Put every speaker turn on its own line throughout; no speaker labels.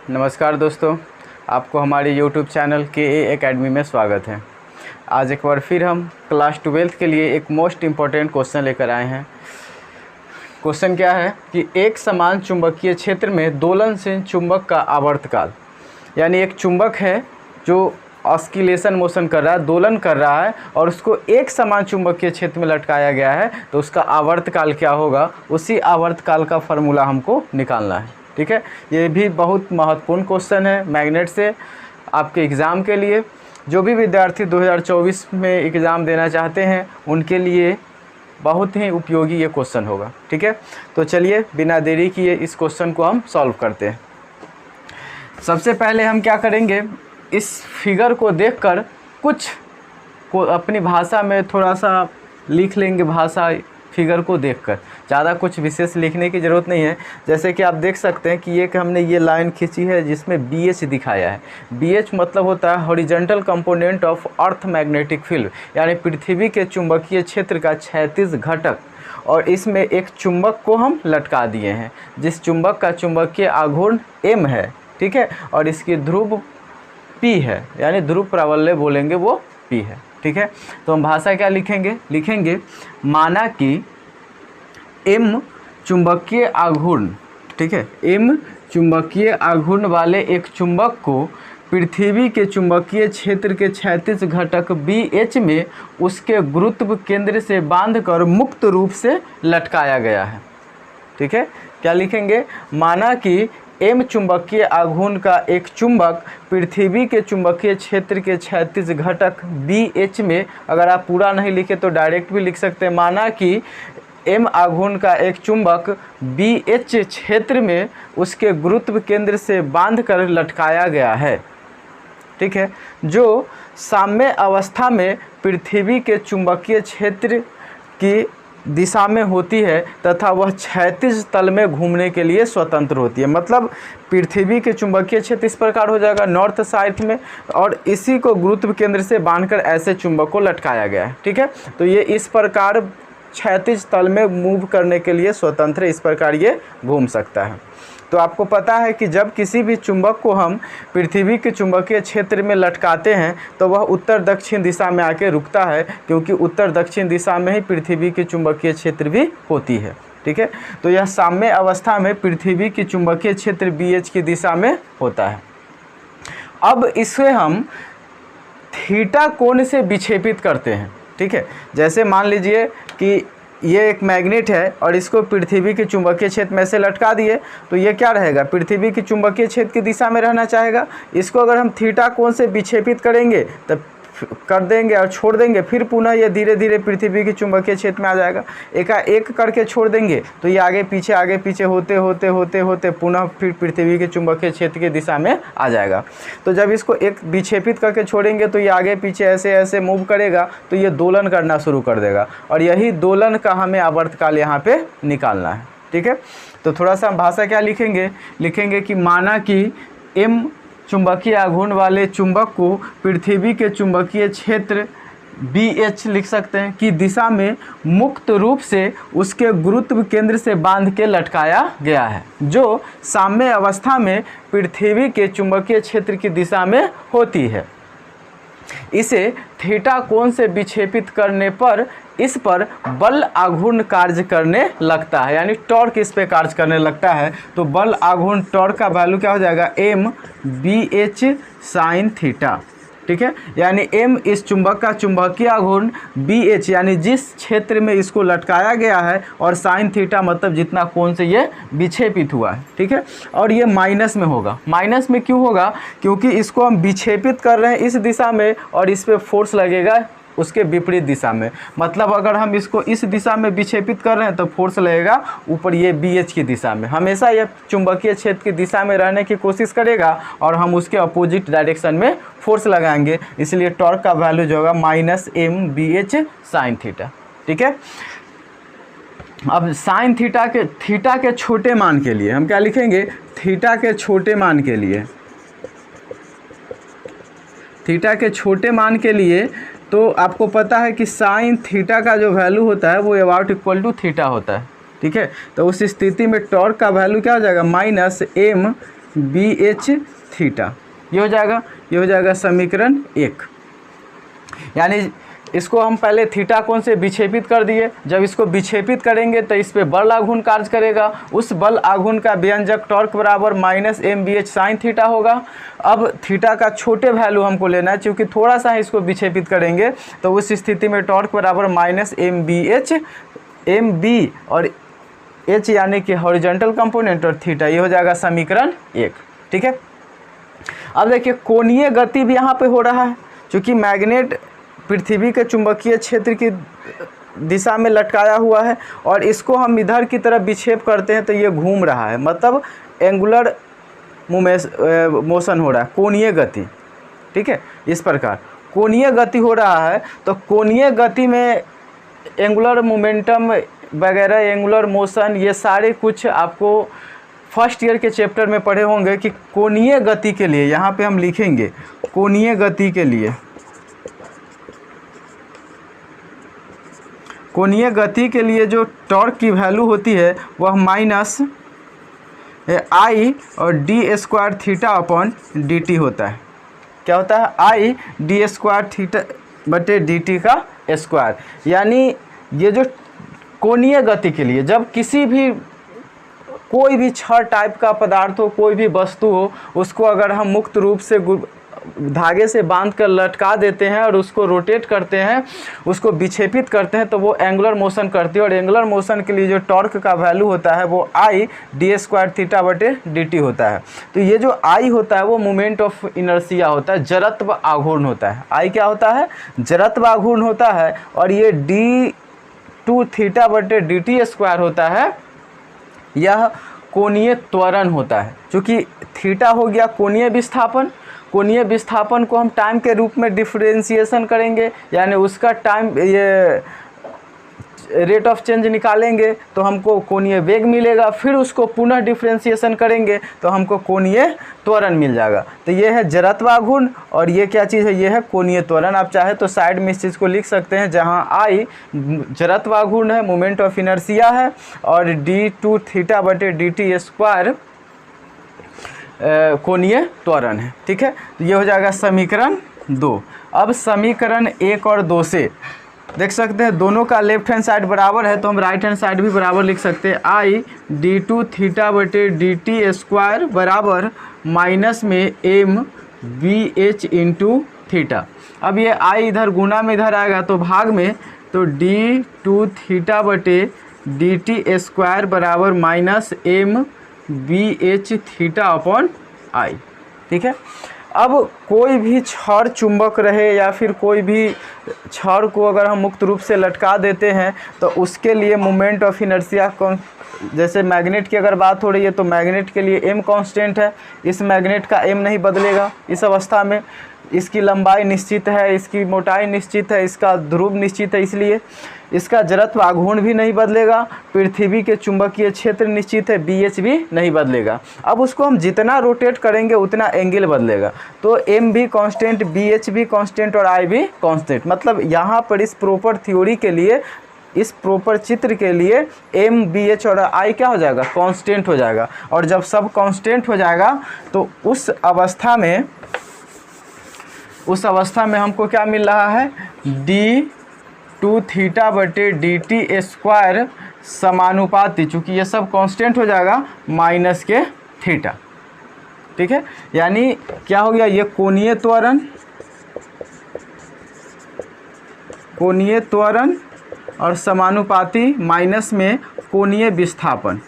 नमस्कार दोस्तों, आपको हमारे YouTube चैनल KA एकेडमी में स्वागत है। आज एक बार फिर हम क्लास 12th के लिए एक मोस्ट इम्पॉर्टेंट क्वेश्चन लेकर आए हैं। क्वेश्चन क्या है कि एक समान चुंबकीय क्षेत्र में दोलनशील चुंबक का आवर्तकाल, यानी एक चुंबक है जो ऑस्किलेशन मोशन कर रहा है, दोलन कर रहा है और उसको एक समान चुंबकीय क्षेत्र में लटकाया गया है, तो उसका आवर्तकाल क्या होगा, उसी आवर्तकाल का फार्मूला हमको निकालना है। ठीक है, ये भी बहुत महत्वपूर्ण क्वेश्चन है मैग्नेट से आपके एग्ज़ाम के लिए। जो भी विद्यार्थी 2024 में एग्ज़ाम देना चाहते हैं उनके लिए बहुत ही उपयोगी ये क्वेश्चन होगा। ठीक है, तो चलिए बिना देरी किए इस क्वेश्चन को हम सॉल्व करते हैं। सबसे पहले हम क्या करेंगे, इस फिगर को देखकर कुछ को अपनी भाषा में थोड़ा सा लिख लेंगे। भाषा फिगर को देखकर ज़्यादा कुछ विशेष लिखने की ज़रूरत नहीं है। जैसे कि आप देख सकते हैं कि हमने ये लाइन खींची है जिसमें BH दिखाया है। BH मतलब होता है horizontal component of earth magnetic field, यानी पृथ्वी के चुंबकीय क्षेत्र का क्षैतिज घटक। और इसमें एक चुंबक को हम लटका दिए हैं, जिस चुंबक का चुंबकीय आघूर्ण M है। ठीक है, और इसकी ध्रुव P है, यानी ध्रुव प्राबल्य बोलेंगे वो P है। ठीक है, तो हम भाषा क्या लिखेंगे माना कि M चुंबकीय आघूर्ण, ठीक है, M चुंबकीय आघूर्ण वाले एक चुंबक को पृथ्वी के चुंबकीय क्षेत्र के क्षैतिज घटक BH में उसके गुरुत्व केंद्र से बांधकर मुक्त रूप से लटकाया गया है। ठीक है, क्या लिखेंगे, माना कि M चुंबकीय आघूर्ण का एक चुंबक पृथ्वी के चुंबकीय क्षेत्र के क्षैतिज घटक BH में, अगर आप पूरा नहीं लिखे तो डायरेक्ट भी लिख सकते हैं, माना कि M आघूर्ण का एक चुंबक BH क्षेत्र में उसके गुरुत्व केंद्र से बांधकर लटकाया गया है। ठीक है, जो साम्य अवस्था में पृथ्वी के चुंबकीय क्षेत्र की दिशा में होती है तथा वह क्षैतिज तल में घूमने के लिए स्वतंत्र होती है। मतलब पृथ्वी के चुंबकीय क्षेत्र इस प्रकार हो जाएगा नॉर्थ साइड में, और इसी को गुरुत्व केंद्र से बांधकर ऐसे चुंबक को लटकाया गया है। ठीक है, तो ये इस प्रकार क्षैतिज तल में मूव करने के लिए स्वतंत्र, इस प्रकार ये घूम सकता है। तो आपको पता है कि जब किसी भी चुंबक को हम पृथ्वी के चुंबकीय क्षेत्र में लटकाते हैं तो वह उत्तर दक्षिण दिशा में आके रुकता है, क्योंकि उत्तर दक्षिण दिशा में ही पृथ्वी की चुंबकीय क्षेत्र भी होती है। ठीक है, तो यह साम्य अवस्था में पृथ्वी की चुंबकीय क्षेत्र BH की दिशा में होता है। अब इसे हम थीटा कोण से विक्षेपित करते हैं। ठीक है, जैसे मान लीजिए कि ये एक मैग्नेट है और इसको पृथ्वी के चुंबकीय क्षेत्र में से लटका दिए, तो ये क्या रहेगा, पृथ्वी की चुंबकीय क्षेत्र की दिशा में रहना चाहेगा। इसको अगर हम थीटा कोण से विक्षेपित करेंगे तब कर देंगे और छोड़ देंगे, फिर पुनः ये धीरे धीरे पृथ्वी के चुंबकीय क्षेत्र में आ जाएगा। एकाएक करके छोड़ देंगे तो ये आगे पीछे होते होते पुनः फिर पृथ्वी के चुंबकीय क्षेत्र की दिशा में आ जाएगा। तो जब इसको एक विक्षेपित करके छोड़ेंगे तो ये आगे पीछे ऐसे मूव करेगा, तो ये दोलन करना शुरू कर देगा, और यही दोलन का हमें आवर्तकाल यहाँ पे निकालना है। ठीक है, तो थोड़ा सा हम भाषा क्या लिखेंगे कि माना कि M चुंबकीय आघूर्ण वाले चुंबक को पृथ्वी के चुंबकीय क्षेत्र BH लिख सकते हैं कि दिशा में मुक्त रूप से उसके गुरुत्व केंद्र से बांध के लटकाया गया है, जो साम्य अवस्था में पृथ्वी के चुंबकीय क्षेत्र की दिशा में होती है। इसे थीटा कोण से विक्षेपित करने पर इस पर बल आघूर्ण कार्य करने लगता है, यानी टॉर्क इस पे कार्य करने लगता है। तो बल आघूर्ण टॉर्क का वैल्यू क्या हो जाएगा, M BH साइन थीटा। ठीक है, यानी M इस चुंबक का चुंबकीय आघूर्ण BH, यानी जिस क्षेत्र में इसको लटकाया गया है, और साइन थीटा मतलब जितना कोण से ये विक्षेपित हुआ है। ठीक है, और ये माइनस में होगा। माइनस में क्यों होगा, क्योंकि इसको हम विक्षेपित कर रहे हैं इस दिशा में और इस पर फोर्स लगेगा उसके विपरीत दिशा में। मतलब अगर हम इसको इस दिशा में विक्षेपित कर रहे हैं तो फोर्स लगेगा ऊपर ये BH की दिशा में। हमेशा ये चुंबकीय क्षेत्र की दिशा में रहने की कोशिश करेगा और हम उसके अपोजिट डायरेक्शन में फोर्स लगाएंगे, इसलिए टॉर्क का वैल्यू जो होगा -M BH साइन थीटा। ठीक है, अब साइन थीटा के छोटे मान के लिए हम क्या लिखेंगे, थीटा के छोटे मान के लिए तो आपको पता है कि साइन थीटा का जो वैल्यू होता है वो अबाउट इक्वल टू थीटा होता है। ठीक है, तो उस स्थिति में टॉर्क का वैल्यू क्या हो जाएगा, -M BH थीटा। ये हो जाएगा समीकरण 1। यानी इसको हम पहले थीटा कोण से विक्षेपित कर दिए। जब इसको विक्षेपित करेंगे तो इस पे बल आघूर्ण कार्य करेगा। उस बल आघूर्ण का व्यंजक टॉर्क बराबर माइनस MBH साइन थीटा होगा। अब थीटा का छोटे वैल्यू हमको लेना है, क्योंकि थोड़ा सा इसको विक्षेपित करेंगे तो उस स्थिति में टॉर्क बराबर माइनस MBH, MB और H यानी कि हॉरिजॉन्टल कंपोनेंट और थीटा। ये हो जाएगा समीकरण 1। ठीक है। अब देखिए कोणीय गति भी यहाँ पे हो रहा है, क्योंकि मैग्नेट पृथ्वी के चुंबकीय क्षेत्र की दिशा में लटकाया हुआ है और इसको हम इधर की तरफ विक्षेप करते हैं तो ये घूम रहा है, मतलब एंगुलर मोशन हो रहा है, कोणीय गति। ठीक है, इस प्रकार कोणीय गति हो रहा है। तो कोणीय गति में एंगुलर मोमेंटम वगैरह, एंगुलर मोशन, ये सारे कुछ आपको फर्स्ट ईयर के चैप्टर में पढ़े होंगे कि कोणीय गति के लिए यहाँ पे हम लिखेंगे कोणीय गति के लिए, कोणीय गति के लिए जो टॉर्क की वैल्यू होती है वह माइनस I और d square theta upon dt होता है। क्या होता है? I d स्क्वायर थीटा बटे dt का स्क्वायर। यानी ये जो कोणीय गति के लिए जब किसी भी कोई भी छड़ टाइप का पदार्थ हो, कोई भी वस्तु हो, उसको अगर हम मुक्त रूप से धागे से बांध कर लटका देते हैं और उसको रोटेट करते हैं, उसको विक्षेपित करते हैं, तो वो एंगुलर मोशन करती है। और एंगुलर मोशन के लिए जो टॉर्क का वैल्यू होता है वो I d स्क्वायर थीटा बटे dt होता है। तो ये जो I होता है वो मोमेंट ऑफ इनर्शिया होता है, जड़त्व आघूर्ण होता है। I क्या होता है? जड़त्व आघूर्ण होता है। और ये d2 थीटा बटे dt स्क्वायर होता है, यह कोणीय त्वरण होता है। चूँकि थीटा हो गया कोणीय विस्थापन, कोणीय विस्थापन को हम टाइम के रूप में डिफरेंशिएशन करेंगे, यानी उसका टाइम ये रेट ऑफ चेंज निकालेंगे तो हमको कोणीय वेग मिलेगा, फिर उसको पुनः डिफरेंशिएशन करेंगे तो हमको कोणीय त्वरण मिल जाएगा। तो ये है जड़त्व आघूर्ण और ये क्या चीज़ है? ये है कोणीय त्वरण। आप चाहे तो साइड में इस चीज़ को लिख सकते हैं, जहाँ I जड़त्व आघूर्ण है, मोमेंट ऑफ इनर्शिया है, और d2 थीटा बटे dt स्क्वायर कोणीय त्वरण है। ठीक है, तो ये हो जाएगा समीकरण 2। अब समीकरण 1 और 2 से देख सकते हैं दोनों का लेफ्ट हैंड साइड बराबर है, तो हम राइट हैंड साइड भी बराबर लिख सकते हैं। I d2 थीटा बटे dt स्क्वायर बराबर माइनस में MBH इंटू थीटा। अब ये I इधर गुना में इधर आएगा तो भाग में, तो d2 थीटा बटे dt स्क्वायर बराबर minus MBH theta upon I। ठीक है। अब कोई भी छड़ चुंबक रहे या फिर कोई भी छड़ को अगर हम मुक्त रूप से लटका देते हैं तो उसके लिए मोमेंट ऑफ इनर्शिया, जैसे मैग्नेट की अगर बात हो रही है तो मैग्नेट के लिए m कांस्टेंट है। इस मैग्नेट का m नहीं बदलेगा इस अवस्था में। इसकी लंबाई निश्चित है, इसकी मोटाई निश्चित है, इसका ध्रुव निश्चित है, इसलिए इसका जड़त्व आघूर्ण भी नहीं बदलेगा। पृथ्वी के चुंबकीय क्षेत्र निश्चित है, BH भी नहीं बदलेगा। अब उसको हम जितना रोटेट करेंगे उतना एंगल बदलेगा। तो M भी कांस्टेंट, BH भी कांस्टेंट और I भी कांस्टेंट। मतलब यहाँ पर इस प्रॉपर थ्योरी के लिए, इस प्रॉपर चित्र के लिए M, BH और I क्या हो जाएगा? कांस्टेंट हो जाएगा। और जब सब कांस्टेंट हो जाएगा तो उस अवस्था में हमको क्या मिल रहा है? d2 थीटा बटे dt स्क्वायर समानुपाती, चूँकि ये सब कांस्टेंट हो जाएगा, माइनस के थीटा। ठीक है, यानी क्या हो गया? ये कोणीय त्वरण और समानुपाती माइनस में कोणीय विस्थापन।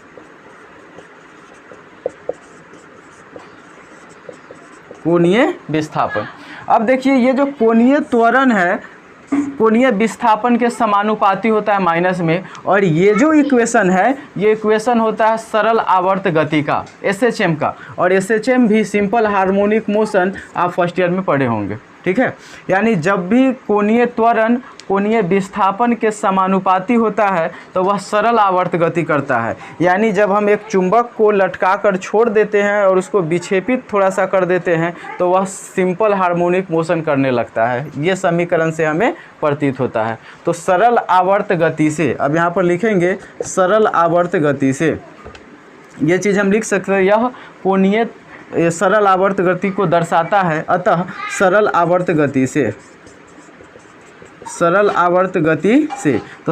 कोणीय विस्थापन। अब देखिए ये जो कोणीय त्वरण है कोणीय विस्थापन के समानुपाती होता है माइनस में, और ये जो इक्वेशन है ये इक्वेशन होता है सरल आवर्त गति का, SHM का। और SHM भी सिंपल हार्मोनिक मोशन आप फर्स्ट ईयर में पढ़े होंगे। ठीक है, यानी जब भी कोणीय त्वरण कोणीय विस्थापन के समानुपाती होता है तो वह सरल आवर्त गति करता है। यानी जब हम एक चुंबक को लटका कर छोड़ देते हैं और उसको विक्षेपित थोड़ा सा कर देते हैं तो वह सिंपल हार्मोनिक मोशन करने लगता है। ये समीकरण से हमें प्रतीत होता है। तो सरल आवर्त गति से, अब यहाँ पर लिखेंगे सरल आवर्त गति से, ये चीज़ हम लिख सकते हैं। यह कोणीय ये सरल आवर्त गति को दर्शाता है। अतः सरल आवर्त गति से तो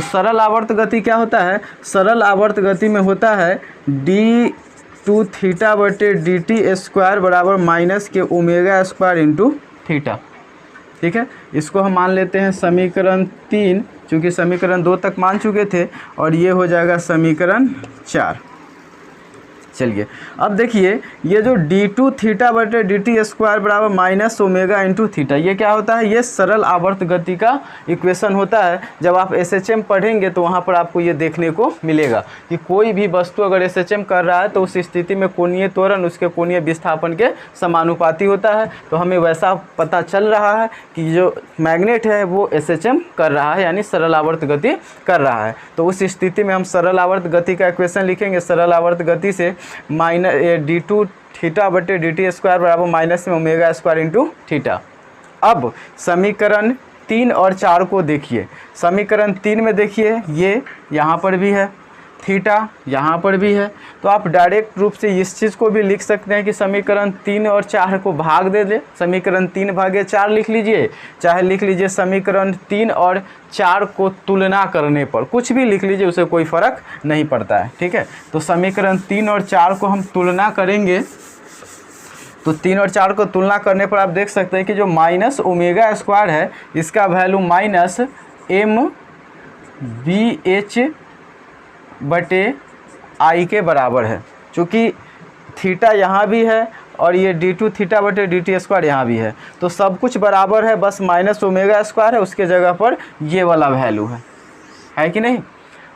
सरल आवर्त गति क्या होता है? सरल आवर्त गति में होता है d2 थीटा बटे dt स्क्वायर बराबर माइनस के ओमेगा स्क्वायर इंटू थीटा। ठीक है, इसको हम मान लेते हैं समीकरण 3, चूँकि समीकरण 2 तक मान चुके थे, और ये हो जाएगा समीकरण 4। चलिए अब देखिए, ये जो d2 थीटा बटे dt स्क्वायर बराबर माइनस ओमेगा इंटू थीटा, ये क्या होता है? ये सरल आवर्त गति का इक्वेशन होता है। जब आप SHM पढ़ेंगे तो वहाँ पर आपको ये देखने को मिलेगा कि कोई भी वस्तु अगर SHM कर रहा है तो उस स्थिति में कोणीय त्वरण उसके कोणीय विस्थापन के समानुपाती होता है। तो हमें वैसा पता चल रहा है कि जो मैग्नेट है वो SHM कर रहा है, यानी सरल आवर्त गति कर रहा है। तो उस स्थिति में हम सरल आवर्त गति का इक्वेशन लिखेंगे। सरल आवर्त गति से माइनस d2 थीटा बटे dt स्क्वायर बराबर माइनस में ओमेगा स्क्वायर इंटू थीटा। अब समीकरण 3 और 4 को देखिए। समीकरण 3 में देखिए, ये यहाँ पर भी है, थीटा यहाँ पर भी है, तो आप डायरेक्ट रूप से इस चीज़ को भी लिख सकते हैं कि समीकरण 3 और 4 को भाग दे दे। समीकरण 3 भागे 4 लिख लीजिए, चाहे लिख लीजिए समीकरण 3 और 4 को तुलना करने पर, कुछ भी लिख लीजिए, उसे कोई फ़र्क नहीं पड़ता है। ठीक है, तो समीकरण 3 और 4 को हम तुलना करेंगे, तो 3 और 4 को तुलना करने पर आप देख सकते हैं कि जो माइनस ओमेगा स्क्वायर है इसका वैल्यू माइनस MBH बटे आई के बराबर है। चूँकि थीटा यहाँ भी है और ये d2 थीटा बटे dt स्क्वायर यहाँ भी है, तो सब कुछ बराबर है, बस माइनस ओमेगा स्क्वायर है, उसके जगह पर ये वाला वैल्यू है कि नहीं?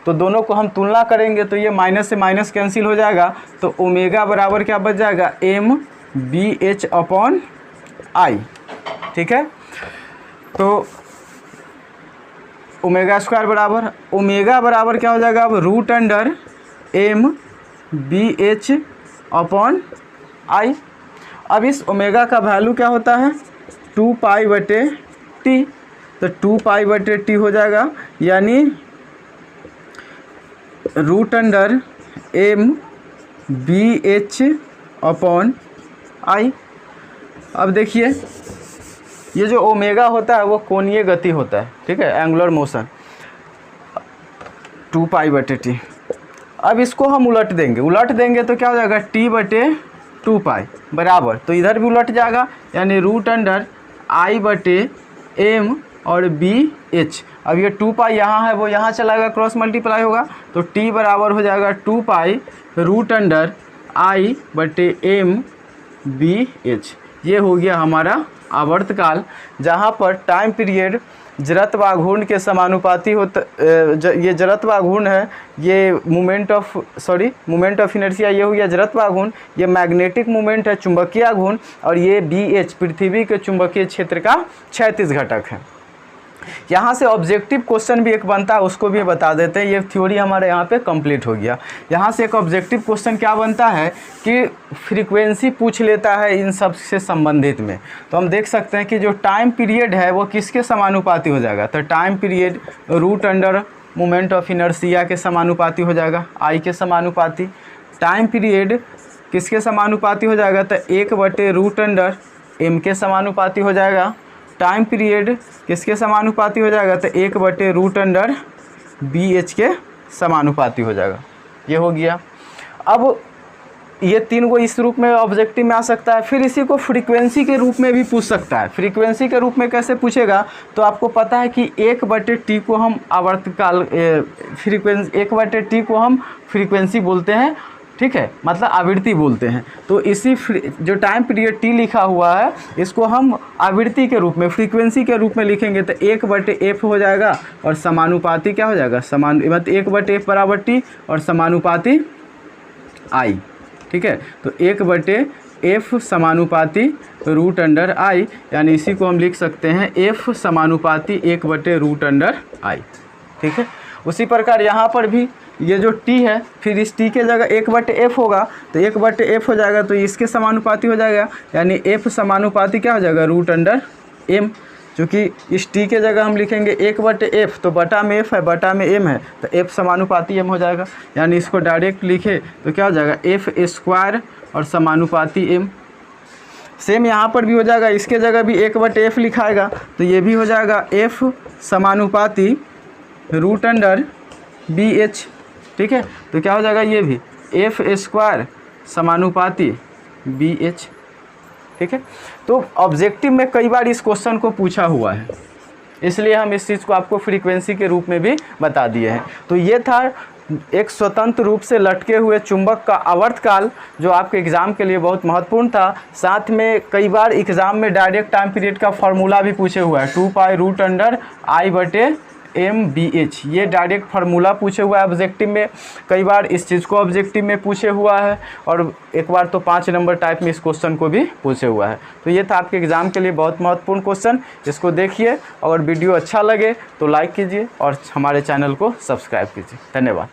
तो दोनों को हम तुलना करेंगे तो ये माइनस से माइनस कैंसिल हो जाएगा, तो ओमेगा बराबर क्या बच जाएगा? MBH अपॉन आई। ठीक है, तो ओमेगा स्क्वायर बराबर, ओमेगा बराबर क्या हो जाएगा अब? Root under MBH upon I. अब इस ओमेगा का वैल्यू क्या होता है? 2 पाई बटे टी, तो 2 पाई बटे टी हो जाएगा, यानी root under MBH upon I. अब देखिए, ये जो ओमेगा होता है वो कोणीय गति होता है। ठीक है, एंगुलर मोशन, 2 पाई बटे टी। अब इसको हम उलट देंगे तो क्या हो जाएगा? t बटे 2 पाई बराबर, तो इधर भी उलट जाएगा, यानी रूट अंडर I बटे m और BH। अब ये 2 पाई यहाँ है, वो यहाँ चला गया, क्रॉस मल्टीप्लाई होगा, तो t बराबर हो जाएगा 2 पाई रूट अंडर I बटे m BH। ये हो गया हमारा आवर्तकाल, जहाँ पर टाइम पीरियड जड़त्व आघूर्ण के समानुपाती होता। ये जड़त्व आघूर्ण है, ये मोमेंट ऑफ इनर्शिया, ये हो गया जड़त्व आघूर्ण, ये मैग्नेटिक मोमेंट है चुंबकीय आघूर्ण, और ये BH पृथ्वी के चुंबकीय क्षेत्र का क्षैतिज घटक है। यहाँ से ऑब्जेक्टिव क्वेश्चन भी एक बनता है, उसको भी बता देते हैं। ये थ्योरी हमारे यहाँ पे कंप्लीट हो गया। यहाँ से एक ऑब्जेक्टिव क्वेश्चन क्या बनता है कि फ्रीक्वेंसी पूछ लेता है इन सब से संबंधित में। तो हम देख सकते हैं कि जो टाइम पीरियड है वो किसके समानुपाती हो जाएगा? तो time period root under moment of inertia के समानुपाती हो जाएगा, आई के समानुपाती। टाइम पीरियड किसके समानुपाती हो जाएगा? तो 1 बटे रूट अंडर एम के समानुपाती हो जाएगा। टाइम पीरियड किसके समानुपाती हो जाएगा? तो 1 बटे रूट अंडर BH के समानुपाती हो जाएगा। ये हो गया। अब ये 3 को इस रूप में ऑब्जेक्टिव में आ सकता है। फिर इसी को फ्रीक्वेंसी के रूप में भी पूछ सकता है। फ्रीक्वेंसी के रूप में कैसे पूछेगा? तो आपको पता है कि 1 बटे टी को हम आवर्तकाल फ्रीक्वेंसी 1 बटे टी को हम फ्रीक्वेंसी बोलते हैं। ठीक है, मतलब आवृत्ति बोलते हैं। तो इसी जो टाइम पीरियड टी लिखा हुआ है इसको हम आवृत्ति के रूप में, फ्रीक्वेंसी के रूप में लिखेंगे तो 1 बटे एफ हो जाएगा, और समानुपाती क्या हो जाएगा? मतलब 1 बटे एफ बराबर टी और समानुपाती आई। ठीक है, तो 1 बटे एफ समानुपाती रूट अंडर आई, यानी इसी को हम लिख सकते हैं एफ समानुपाती 1 बटे रूट अंडर आई। ठीक है, उसी प्रकार यहाँ पर भी ये जो t है, फिर इस t के जगह 1 बटे एफ होगा, तो 1 बटे एफ हो जाएगा, तो इसके समानुपाती हो जाएगा, यानी f समानुपाती क्या हो जाएगा? Root under m। चूँकि इस t के जगह हम लिखेंगे 1 बटे एफ, तो बटा में f है, बटा में m है, तो f समानुपाती m हो जाएगा। यानी इसको डायरेक्ट लिखे तो क्या हो जाएगा? f स्क्वायर और समानुपाती m। सेम यहाँ पर भी हो जाएगा, इसके जगह भी 1/f लिखाएगा तो ये भी हो जाएगा f समानुपाती रूट अंडर BH। ठीक है, तो क्या हो जाएगा, ये भी f² समानुपाती BH। ठीक है, तो ऑब्जेक्टिव में कई बार इस क्वेश्चन को पूछा हुआ है, इसलिए हम इस चीज़ को आपको फ्रीक्वेंसी के रूप में भी बता दिए हैं। तो ये था एक स्वतंत्र रूप से लटके हुए चुंबक का आवर्तकाल, जो आपके एग्ज़ाम के लिए बहुत महत्वपूर्ण था। साथ में कई बार एग्ज़ाम में डायरेक्ट टाइम पीरियड का फॉर्मूला भी पूछे हुआ है, 2π√I/MBH। ये डायरेक्ट फार्मूला पूछे हुआ है ऑब्जेक्टिव में, कई बार इस चीज़ को ऑब्जेक्टिव में पूछे हुआ है, और एक बार तो 5 नंबर टाइप में इस क्वेश्चन को भी पूछे हुआ है। तो ये था आपके एग्ज़ाम के लिए बहुत महत्वपूर्ण क्वेश्चन। इसको देखिए, अगर वीडियो अच्छा लगे तो लाइक कीजिए और हमारे चैनल को सब्सक्राइब कीजिए। धन्यवाद।